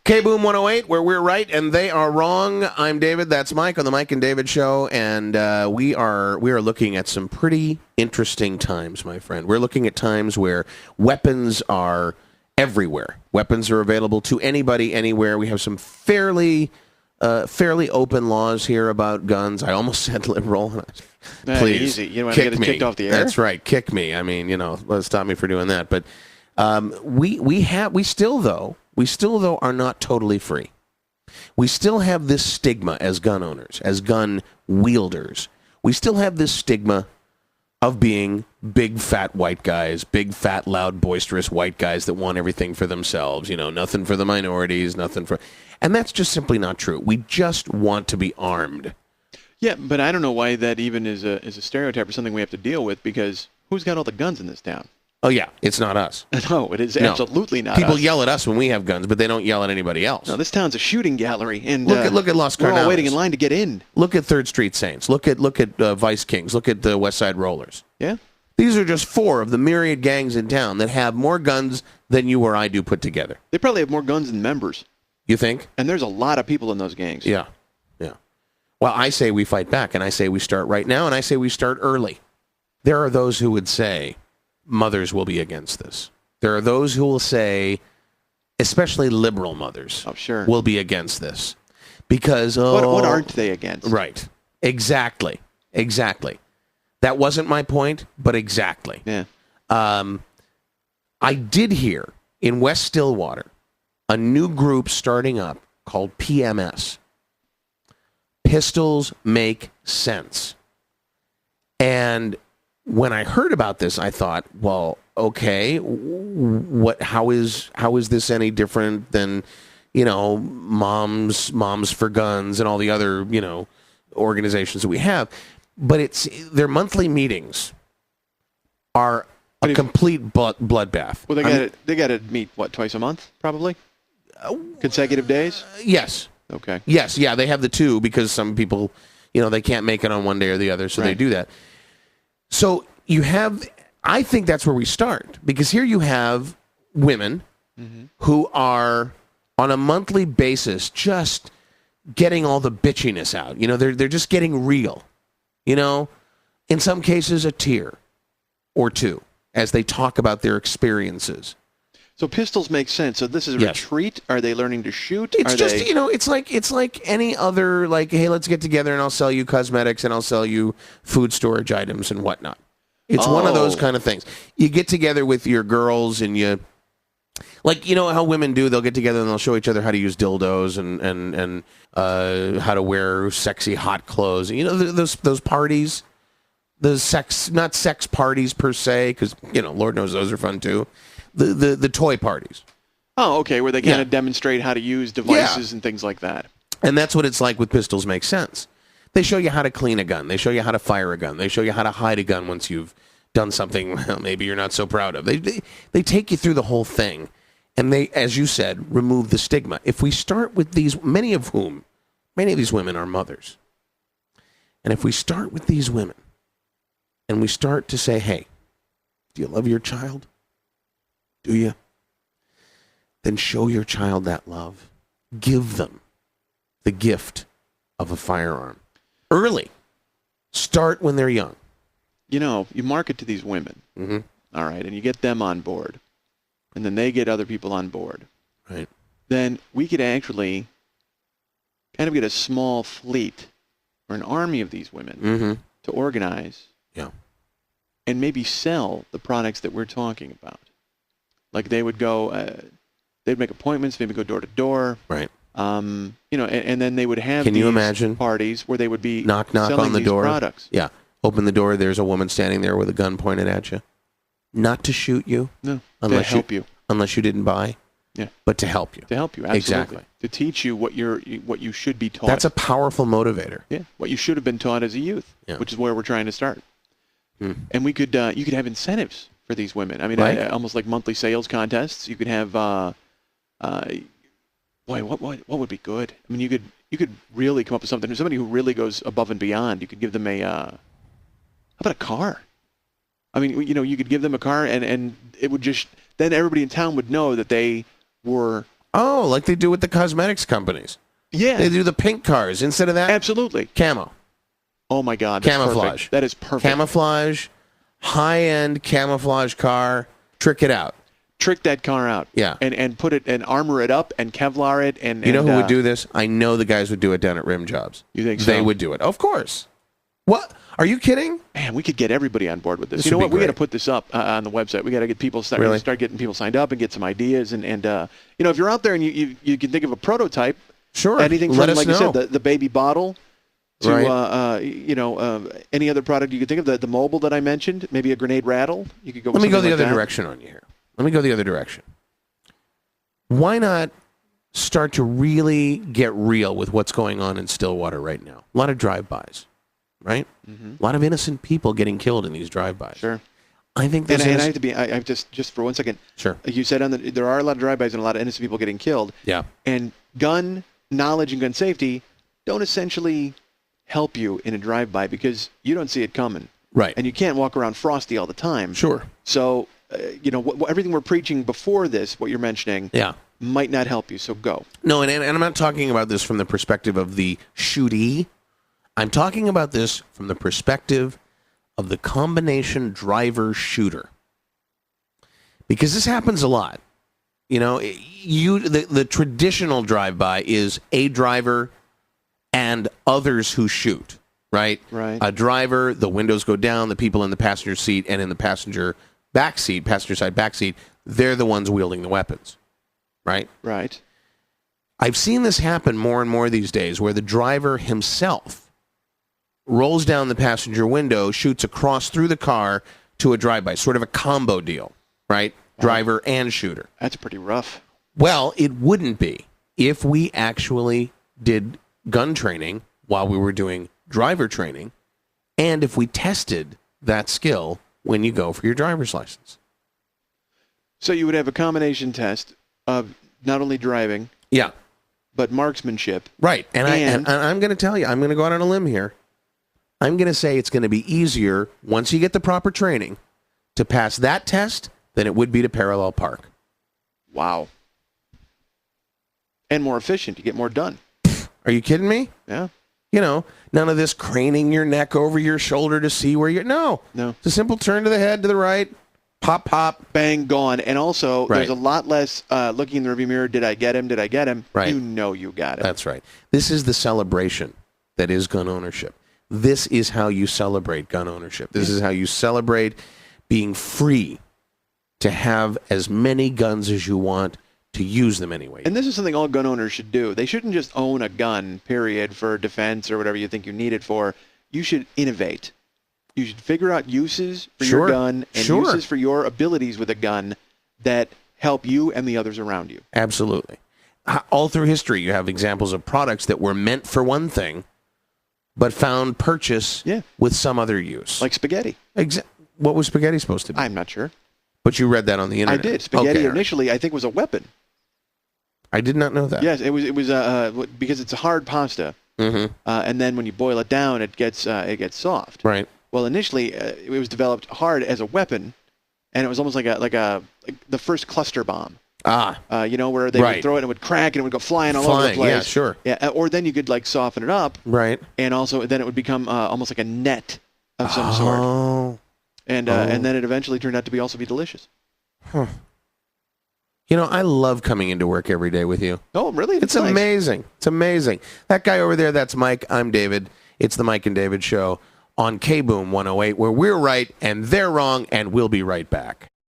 K-Boom 108, where we're right and they are wrong. I'm David. That's Mike on the Mike and David Show, and we are looking at some pretty interesting times, my friend. We're looking at times where weapons are everywhere. Weapons are available to anybody, anywhere. We have some fairly open laws here about guns. I almost said liberal. Please, easy. You don't want to get us kicked off the air. That's right. Kick me. I mean, stop me for doing that. But we still though are not totally free. We still have this stigma as gun owners, as gun wielders. We still have this stigma of being big fat white guys, big fat loud boisterous white guys that want everything for themselves. Nothing for the minorities, and that's just simply not true. We just want to be armed. Yeah, but I don't know why that even is a stereotype or something we have to deal with, because who's got all the guns in this town? Oh, yeah, it's not us. No, it is absolutely not People us. yell at us when we have guns, but they don't yell at anybody else. No, this town's a shooting gallery, and look at Los Carnales. We're all waiting in line to get in. Look at 3rd Street Saints. Look at Vice Kings. Look at the West Side Rollers. Yeah? These are just 4 of the myriad gangs in town that have more guns than you or I do put together. They probably have more guns than members. You think? And there's a lot of people in those gangs. Yeah. Well, I say we fight back, and I say we start right now, and I say we start early. There are those who would say mothers will be against this. There are those who will say, especially liberal mothers, will be against this. Because, what aren't they against? Right. Exactly. That wasn't my point, but exactly. Yeah. I did hear in West Stillwater a new group starting up called PMS. Pistols Make Sense. And when I heard about this, I thought, well, okay, how is this any different than, Moms for Guns and all the other, organizations that we have? But their monthly meetings are a complete bloodbath. Well, they got to meet twice a month, probably? Consecutive days? Yes. Okay. Yes, yeah, they have the 2 because some people, they can't make it on one day or the other, so they do that. So I think that's where we start, because here you have women who are on a monthly basis just getting all the bitchiness out. They're just getting real. In some cases a tear or 2 as they talk about their experiences. So pistols make sense. So this is a retreat? Are they learning to shoot? It's it's like any other, hey, let's get together and I'll sell you cosmetics and I'll sell you food storage items and whatnot. It's one of those kind of things. You get together with your girls and you, how women do, they'll get together and they'll show each other how to use dildos and how to wear sexy hot clothes. Those parties, not sex parties per se, because, Lord knows those are fun too. The toy parties. Oh, okay, where they kind of demonstrate how to use devices and things like that. And that's what it's like with Pistols Make Sense. They show you how to clean a gun. They show you how to fire a gun. They show you how to hide a gun once you've done something maybe you're not so proud of. They take you through the whole thing. And they, as you said, remove the stigma. If we start with these, many of these women are mothers. And if we start with these women and we start to say, hey, do you love your child? Do you? Then show your child that love. Give them the gift of a firearm. Early. Start when they're young. You market to these women, all right, and you get them on board, and then they get other people on board. Right. Then we could actually kind of get a small fleet or an army of these women to organize and maybe sell the products that we're talking about. Like they would go, they'd make appointments, maybe go door to door. Right. And then they would have Can you imagine parties where they would be knock selling on the these door. products. Yeah. Open the door. There's a woman standing there with a gun pointed at you. Not to shoot you. No. To help you. Unless you didn't buy. Yeah. But to help you. To help you. Absolutely. Exactly. To teach you what you should be taught. That's a powerful motivator. Yeah. What you should have been taught as a youth, which is where we're trying to start. And we could you could have incentives for these women. I mean, almost like monthly sales contests. You could have what would be good? I mean, you could really come up with something. Somebody who really goes above and beyond. You could give them how about a car? I mean, you could give them a car, and it would just, then everybody in town would know that they were Oh, like they do with the cosmetics companies. Yeah. They do the pink cars. Instead of that, Absolutely. camo. Oh, my God. That's Camouflage. Perfect. That is perfect. Camouflage, high-end camouflage car. Trick it out. Trick that car out. Yeah. And put it and armor it up and Kevlar it. And you know who would do this? I know the guys would do it down at Rim Jobs. You think so? They would do it. Of course. What? Are you kidding? Man, we could get everybody on board with this. This You know would what? be We got to great. put this up on the website. We got to get people Really? start getting people signed up and get some ideas. And you know, if you're out there and you can think of a prototype, Sure. anything from Let us like know. you said, the baby bottle to Right. you know, any other product you could think of, the mobile that I mentioned, maybe a grenade rattle. You could go. Let with me go something the like other that. direction on you here. Let me go the other direction. Why not start to really get real with what's going on in Stillwater right now? A lot of drive-bys, right? A lot of innocent people getting killed in these drive-bys. Sure. I think And, this and I is... have to be. I just for 1 second. Sure. You said there are a lot of drive-bys and a lot of innocent people getting killed. Yeah. And gun knowledge and gun safety don't essentially help you in a drive-by because you don't see it coming. Right. And you can't walk around frosty all the time. Sure. So, you know, everything we're preaching before this, what you're mentioning, Yeah. might not help you. So go. No, and I'm not talking about this from the perspective of the shootee. I'm talking about this from the perspective of the combination driver-shooter. Because this happens a lot. You know, the traditional drive-by is a driver and others who shoot, right? Right. A driver, the windows go down, the people in the passenger seat and in the passenger side back seat, they're the ones wielding the weapons, right? Right. I've seen this happen more and more these days where the driver himself rolls down the passenger window, shoots across through the car to a drive-by, sort of a combo deal, right? Driver and shooter. That's pretty rough. Well, it wouldn't be if we actually did gun training while we were doing driver training and if we tested that skill when you go for your driver's license. So you would have a combination test of not only driving, Yeah. but marksmanship. Right. And I'm going to tell you, I'm going to go out on a limb here. I'm going to say it's going to be easier once you get the proper training to pass that test than it would be to parallel park. Wow. And more efficient. You get more done. Are you kidding me? Yeah. You know, none of this craning your neck over your shoulder to see where you're... No. It's a simple turn to the head, to the right, pop, pop. Bang, gone. And also, Right. there's a lot less looking in the rearview mirror. Did I get him? Did I get him? Right. You know you got it. That's right. This is the celebration that is gun ownership. This is how you celebrate gun ownership. This is how you celebrate being free to have as many guns as you want, to use them anyway. And this is something all gun owners should do. They shouldn't just own a gun, period, for defense or whatever you think you need it for. You should innovate. You should figure out uses for your gun and uses for your abilities with a gun that help you and the others around you. Absolutely. All through history, you have examples of products that were meant for one thing, but found purchase with some other use. Like spaghetti. What was spaghetti supposed to be? I'm not sure. But you read that on the internet. I did. Spaghetti Okay, initially, I think, was a weapon. I did not know that. Yes, it was because it's a hard pasta, and then when you boil it down, it gets soft. Right. Well, initially, it was developed hard as a weapon, and it was almost like the first cluster bomb. You know, where they would throw it and it would crack and it would go flying all over the place. Yeah, sure. Yeah, or then you could like soften it up. Right. And also, then it would become almost like a net of some sort. Oh. And then it eventually turned out to also be delicious. Huh. You know, I love coming into work every day with you. Oh, really? It's nice. Amazing. It's amazing. That guy over there, that's Mike. I'm David. It's the Mike and David Show on K-Boom 108, where we're right and they're wrong, and we'll be right back.